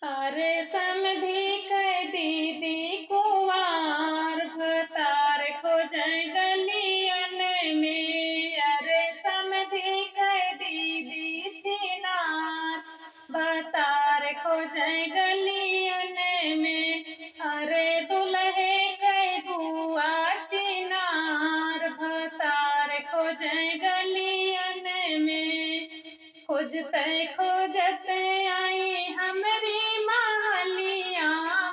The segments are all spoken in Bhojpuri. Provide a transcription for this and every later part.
अरे समधी कह दीदी कुंवार भतार खोजै गलियन में। अरे समधी कह दीदी छिनार भतार खोजै गलियन में। अरे दुल्हे कह बुआ छिनार भतार खोजै गलियन में। खोजते खोजते आई हमरी महलिया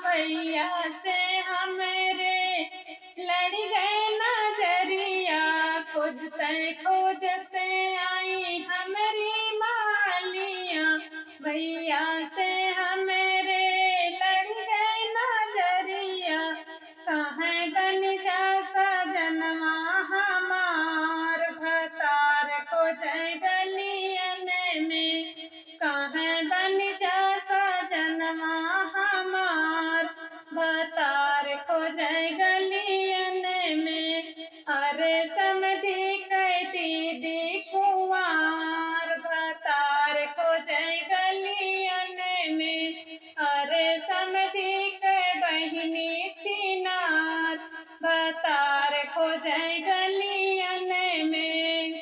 भैया से हमरे लड़ गए नजरिया। खोजते खोजते आई हमरी महलिया भैया से हमरे लड़ गए नजरिया। कहाँ बन जा सजनवा हमार भतार खोजै गलियन में। कहाँ बन जा सजनवा हमार भतार खोजै गलियन में। अरे समधी कह दीदी कुंवार भतार खोजै गलियन में। अरे समधी कह बहिनी छिनार भतार खोजै गलियन में।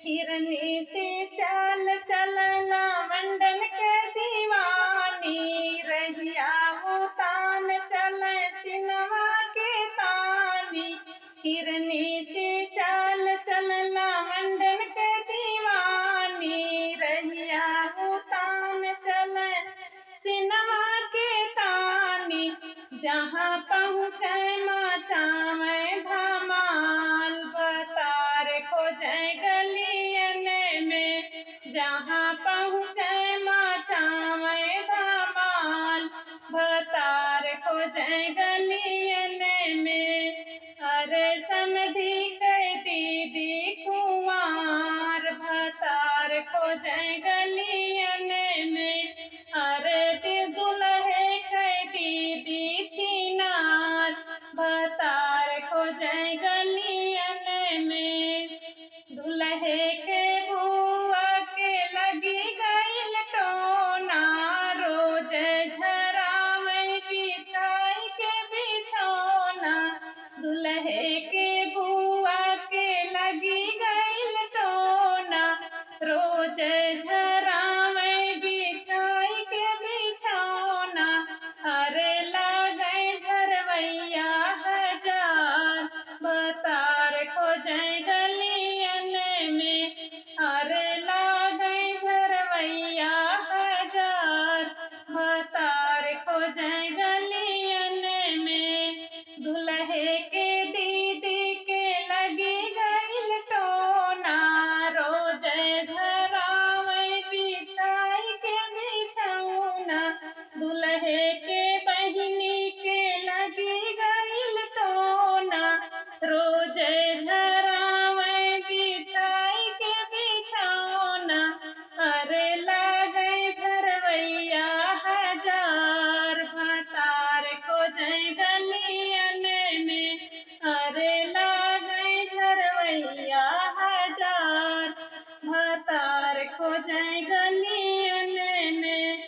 हिरनी से चाल चलना मंडन के दीवानी रहिया वो तान चले सिनवा के तानी। हिरनी से चाल चलना मंडन के दीवानी रहिया वो तान चले सिनवा के तानी। जहाँ पहुँचे मचावे धमाल भतार खोजै गलियन में। जहाँ पहुँचे मचावे धमाल भतार खोजै गलियन में। अरे समधी कह दीदी कुंवार भतार खोजै गलियन में। अरे दुल्हे कह दीदी छिनार भतार खोजै गलियन में। दुल्हे के बुआ के लगी गइल टोना रोज झरावे बिछाई के बिछौना। दुल्हे के बुआ के लगी गइल टोना रोज झरावे बिछाई के बिछौना। अरे लागै झरवैया हजार भतार खोजै गलियन में। अरे लागै झरवैया हजार भतार खोजै गलियन में। दुल्हे के दीदी के लगी गइल टोना रोज झरावे बिछाई के बिछौना। दुल्हे के बहिनी के लगी गइल टोना रोज झरावे बिछाई के बिछौना। अरे लागै झरवैया हजार भतार खोजै गलियन में। अरे लागै झरवैया हजार भतार खोजै गलियन में।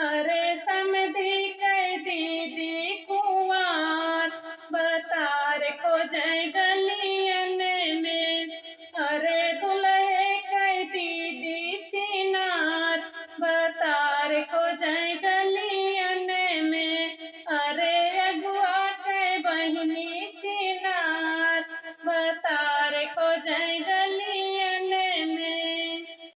अरे समधी कह दीदी कुंवार भतार खोजै गलियन में। अरे दुल्हे कह दीदी छिनार भतार खोजै गलियन में। अरे अगुआ कह बहिनी छिनार भतार खोजै